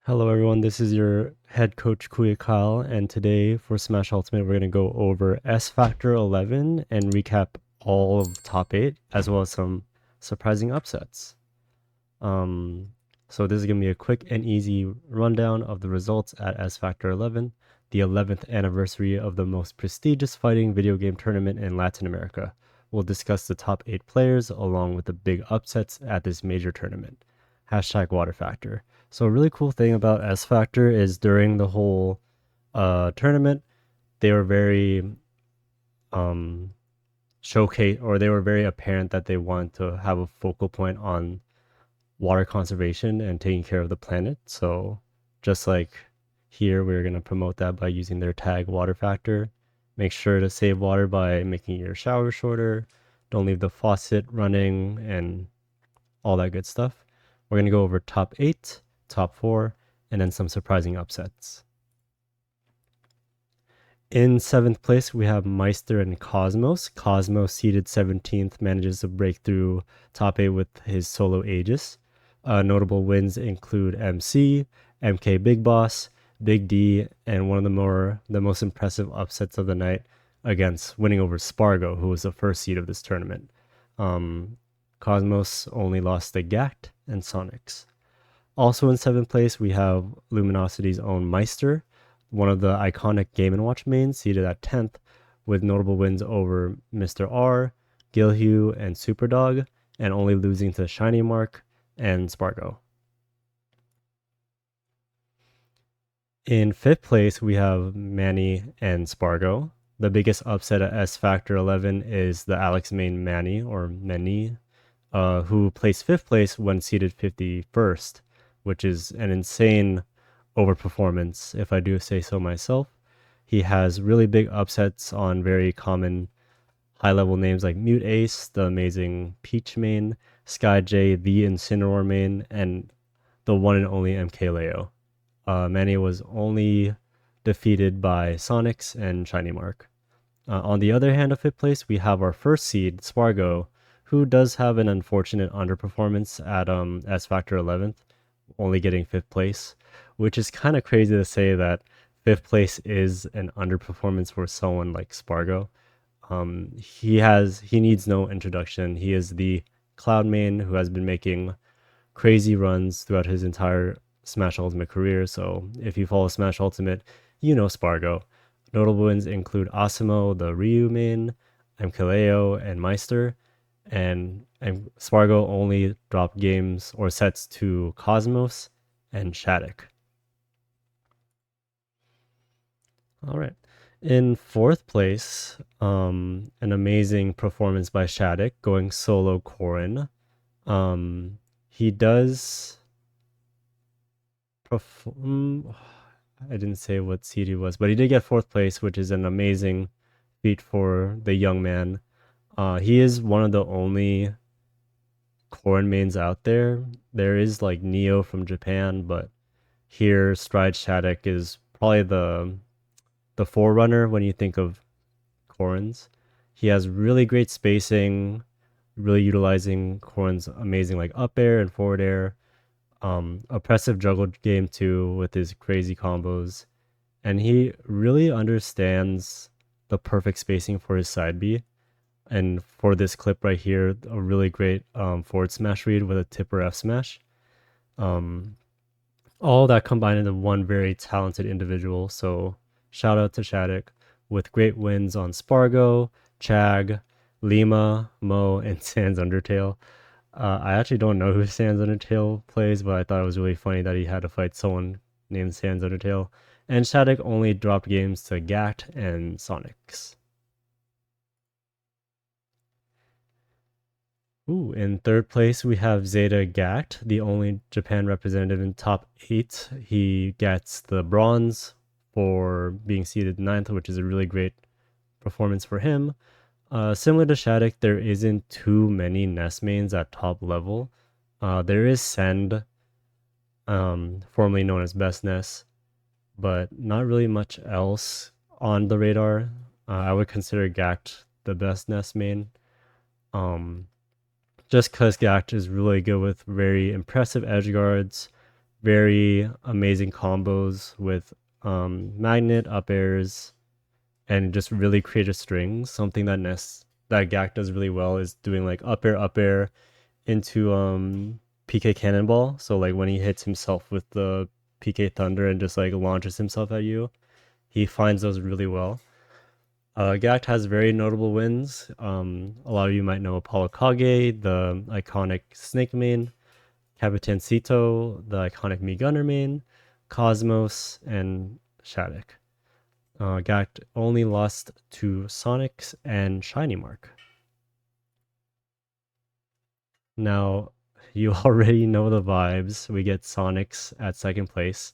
Hello everyone, this is your head coach Kuya Kyle, and today for Smash Ultimate we're going to go over S Factor 11 and recap all of top 8 as well as some surprising upsets. So this is going to be a quick and easy rundown of the results at S Factor 11, the 11th anniversary of the most prestigious fighting video game tournament in Latin America. We'll discuss the top 8 players along with the big upsets at this major tournament. Hashtag Water Factor. So a really cool thing about S Factor is during the whole tournament, they were very they were very apparent that they wanted to have a focal point on water conservation and taking care of the planet. So just like here, we're going to promote that by using their tag Water Factor. Make sure to save water by making your shower shorter. Don't leave the faucet running and all that good stuff. We're going to go over top 8, top 4, and then some surprising upsets. In 7th place, we have Maister and Cosmos. Cosmos, seeded 17th, manages to break through top 8 with his solo Aegis. Notable wins include MC, MK Big Boss, Big D, and one of the most impressive upsets of the night against winning over Spargo, who was the first seed of this tournament. Cosmos only lost to Gackt and Sonix. Also in 7th place, we have Luminosity's own Maister, one of the iconic Game & Watch mains, seated at 10th, with notable wins over Mr. R, Guilheww, and Superdog, and only losing to ShinyMark and Spargo. In 5th place, we have Manny and Spargo. The biggest upset at S Factor 11 is the Alex main Manny, or Manny, who placed 5th place when seeded 51st, which is an insane overperformance, if I do say so myself. He has really big upsets on very common high-level names like Mute Ace, the amazing Peach main, Sky J, the Incineroar main, and the one and only MK Leo. Manny was only defeated by Sonix and ShinyMark. On the other hand of 5th place, we have our first seed, Spargo, who does have an unfortunate underperformance at S Factor 11th, only getting 5th place, which is kind of crazy to say that 5th place is an underperformance for someone like Spargo. He needs no introduction. He is the Cloud main who has been making crazy runs throughout his entire Smash Ultimate career. So if you follow Smash Ultimate, you know Spargo. Notable wins include Asimo, the Ryu main, MKLeo, and Maister. And Spargo only dropped games or sets to Cosmos and SHADIC. All right. In 4th place, an amazing performance by SHADIC going solo Corrin. He does perform. I didn't say what seed he was, but he did get 4th place, which is an amazing feat for the young man. He is one of the only Corrin mains out there. There is like Neo from Japan, but here Stride SHADIC is probably the forerunner when you think of Corrins. He has really great spacing, really utilizing Corrin's amazing like up air and forward air. Oppressive juggle game too with his crazy combos. And he really understands the perfect spacing for his side B. And for this clip right here, a really great forward smash read with a tipper F smash. All that combined into one very talented individual. So shout out to SHADIC with great wins on Spargo, Chag, Lima, Mo, and Sans Undertale. I actually don't know who Sans Undertale plays, but I thought it was really funny that he had to fight someone named Sans Undertale. And SHADIC only dropped games to Gackt and Sonix. Ooh, in 3rd place, we have Zeta Gackt, the only Japan representative in top 8. He gets the bronze for being seeded 9th, which is a really great performance for him. Similar to SHADIC, there isn't too many Ness mains at top level. There is Send, formerly known as Best Ness, but not really much else on the radar. I would consider Gackt the best Ness main. Just because Gackt is really good with very impressive edge guards, very amazing combos with magnet up airs and just really creative strings. Something that Gackt does really well is doing like up air into PK Cannonball. So like when he hits himself with the PK Thunder and just like launches himself at you, he finds those really well. Gackt has very notable wins. A lot of you might know Apollo Kage, the iconic Snake main, Capitancito, the iconic Me Gunner main, Cosmos, and SHADIC. Gackt only lost to Sonix and ShinyMark. Now, you already know the vibes. We get Sonix at second place.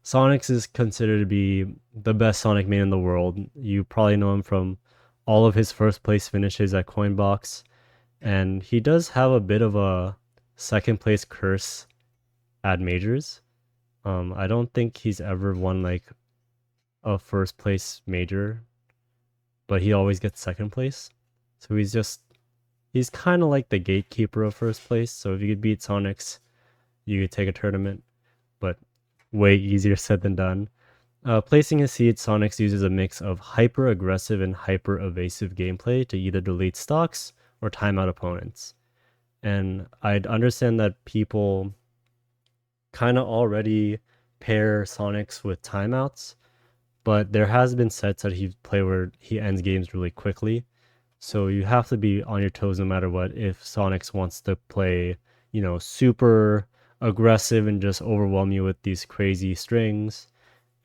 Sonix is considered to be the best Sonic main in the world. You probably know him from all of his first place finishes at Coinbox. And he does have a bit of a second place curse at majors. I don't think he's ever won like a first place major, but he always gets second place. So he's kind of like the gatekeeper of first place. So if you could beat Sonix, you could take a tournament, but way easier said than done. Placing his seed, Sonix uses a mix of hyper aggressive and hyper evasive gameplay to either delete stocks or time out opponents. And I'd understand that people kind of already pair Sonix with timeouts, but there has been sets that he play where he ends games really quickly. So you have to be on your toes no matter what if Sonix wants to play, super aggressive and just overwhelm you with these crazy strings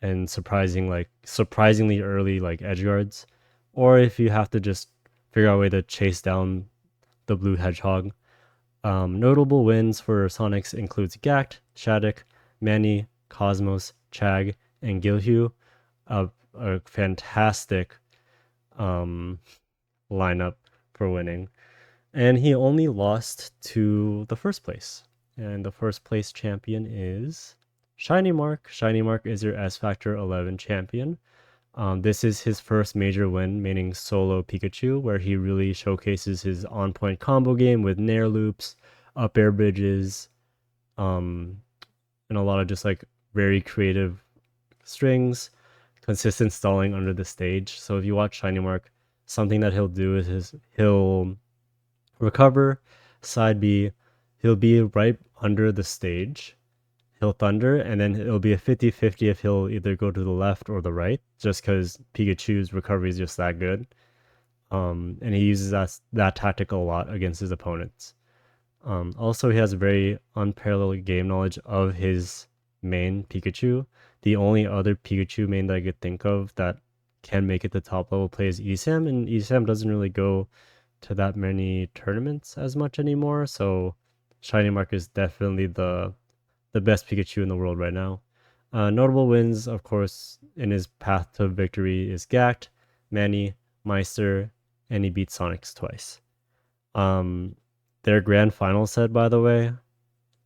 and surprisingly early like edge guards, or if you have to just figure out a way to chase down the blue hedgehog. Notable wins for Sonix includes Gackt, SHADIC, Manny, Cosmos, Chag, and Guilheww. A fantastic lineup for winning. And he only lost to the first place. And the first place champion is ShinyMark. ShinyMark is your S Factor 11 champion. This is his first major win, meaning solo Pikachu, where he really showcases his on-point combo game with nair loops, up air bridges, and a lot of just like very creative strings, consistent stalling under the stage. So if you watch ShinyMark, something that he'll do is he'll recover, side B, he'll be right under the stage, he'll thunder, and then it'll be a 50-50 if he'll either go to the left or the right, just because Pikachu's recovery is just that good. And he uses that tactic a lot against his opponents. Also, he has very unparalleled game knowledge of his main Pikachu. The only other Pikachu main that I could think of that can make it to top level play is Esam, and Esam doesn't really go to that many tournaments as much anymore, so ShinyMark is definitely the best Pikachu in the world right now. Notable wins, of course, in his path to victory is Gackt, Manny, Maister, and he beat Sonix twice. Their grand final set, by the way,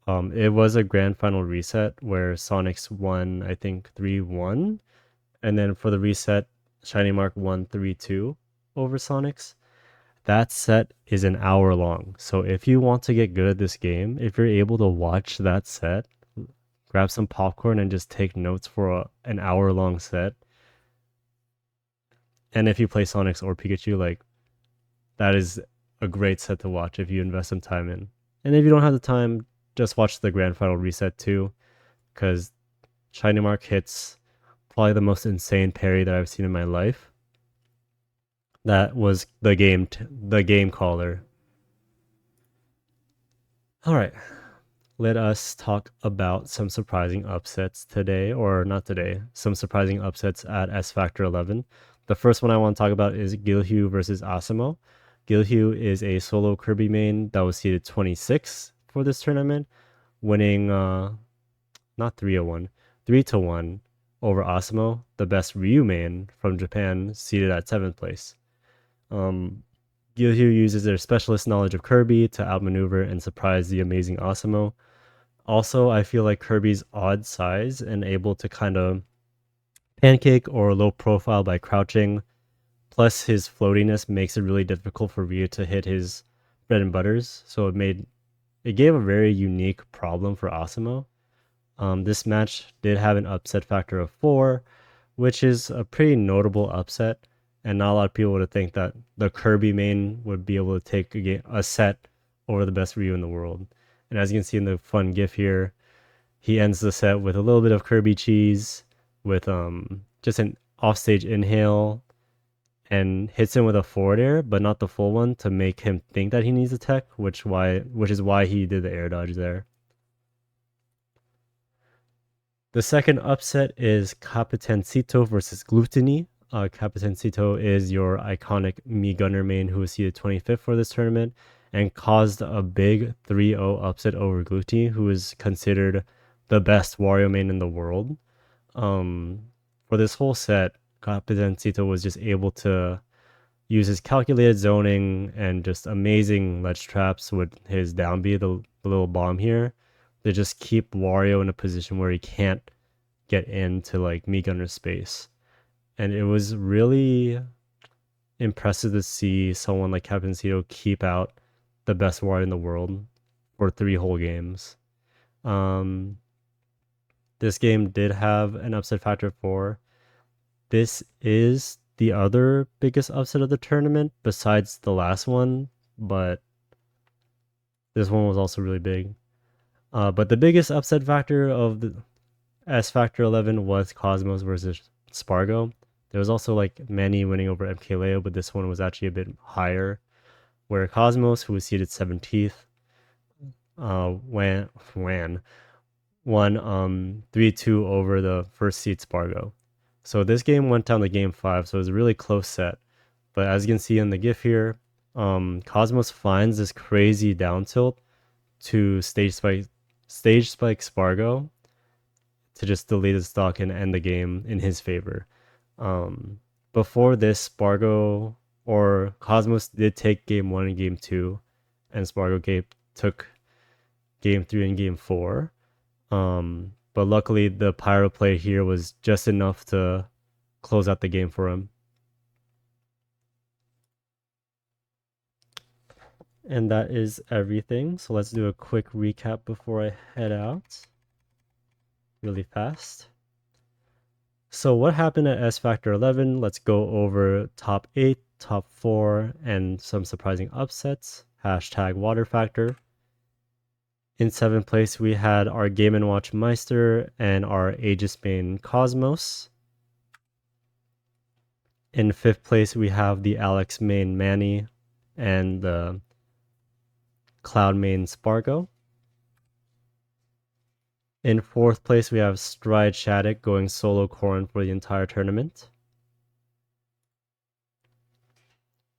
it was a grand final reset where Sonix won, I think, 3-1. And then for the reset, ShinyMark won 3-2 over Sonix. That set is an hour long. So if you want to get good at this game, if you're able to watch that set, grab some popcorn and just take notes for an hour long set. And if you play Sonix or Pikachu, like that is a great set to watch if you invest some time in. And if you don't have the time, just watch the grand final reset too, because ShinyMark hits probably the most insane parry that I've seen in my life. That was the game caller. All right, let us talk about some surprising upsets today, or not today, some surprising upsets at S Factor 11. The first one I want to talk about is Guilheww versus Asimo. Guilheww is a solo Kirby main that was seeded 26 for this tournament, winning not 3-1, 3-1 over Asimo, the best Ryu main from Japan, seated at 7th place. Guilheww uses their specialist knowledge of Kirby to outmaneuver and surprise the amazing Asimo. Also, I feel like Kirby's odd size and able to kind of pancake or low profile by crouching, plus his floatiness makes it really difficult for Ryu to hit his bread and butters. So it gave a very unique problem for Asimo. This match did have an upset factor of 4, which is a pretty notable upset, and not a lot of people would think that the Kirby main would be able to take a set over the best Ryu in the world. And as you can see in the fun GIF here, he ends the set with a little bit of Kirby cheese, with just an offstage inhale, and hits him with a forward air, but not the full one, to make him think that he needs a tech, which is why he did the air dodge there. The second upset is Capitancito versus Gluttony. Capitancito is your iconic Mii Gunner main who was seeded 25th for this tournament and caused a big 3-0 upset over Gluttony, who is considered the best Wario main in the world. For this whole set, Capitancito was just able to use his calculated zoning and just amazing ledge traps with his down B, the little bomb here. They just keep Wario in a position where he can't get into like Mii Gunner's space. And it was really impressive to see someone like Capitancito keep out the best Wario in the world for 3 whole games. This game did have an upset factor of 4. This is the other biggest upset of the tournament besides the last one, but this one was also really big. But the biggest upset factor of the S Factor 11 was Cosmos versus Spargo. There was also like Manny winning over MKLeo, but this one was actually a bit higher, where Cosmos, who was seeded 17th, won 3-2 over the first seed Spargo. So this game went down to game 5, so it was a really close set. But as you can see in the GIF here, Cosmos finds this crazy down tilt to stage spike Spargo to just delete the stock and end the game in his favor. Before this, Spargo or Cosmos did take game 1 and game 2, and Spargo took game 3 and game 4. But luckily the Pyro play here was just enough to close out the game for him. And that is everything. So let's do a quick recap before I head out really fast. So what happened at S Factor 11? Let's go over top 8, top 4, and some surprising upsets. Hashtag water factor. In 7th place, we had our Game & Watch Maister and our Aegis main Cosmos. In 5th place, we have the Alex main Manny and the Cloud main Spargo. In 4th place, we have Stride SHADIC going solo Corrin for the entire tournament.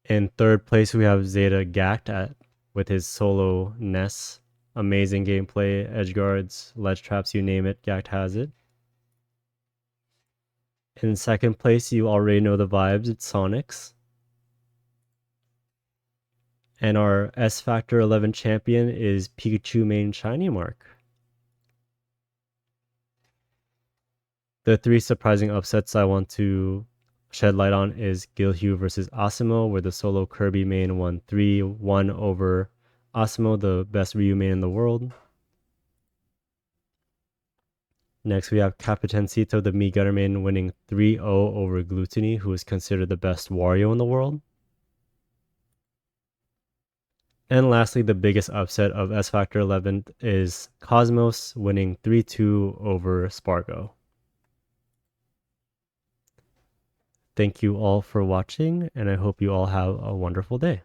In 3rd place, we have Zeta Gackt with his solo Ness. Amazing gameplay, edge guards, ledge traps, you name it, Gackt has it. In 2nd place, you already know the vibes, it's Sonix. And our S Factor 11 champion is Pikachu main ShinyMark. The 3 surprising upsets I want to shed light on is Guilheww versus Asimo, where the solo Kirby main won 3-1 over Asimo, the best Ryu main in the world. Next, we have Capitancito, the Mii Gunner main, winning 3-0 over Gluttony, who is considered the best Wario in the world. And lastly, the biggest upset of S Factor 11 is Cosmos winning 3-2 over Spargo. Thank you all for watching, and I hope you all have a wonderful day.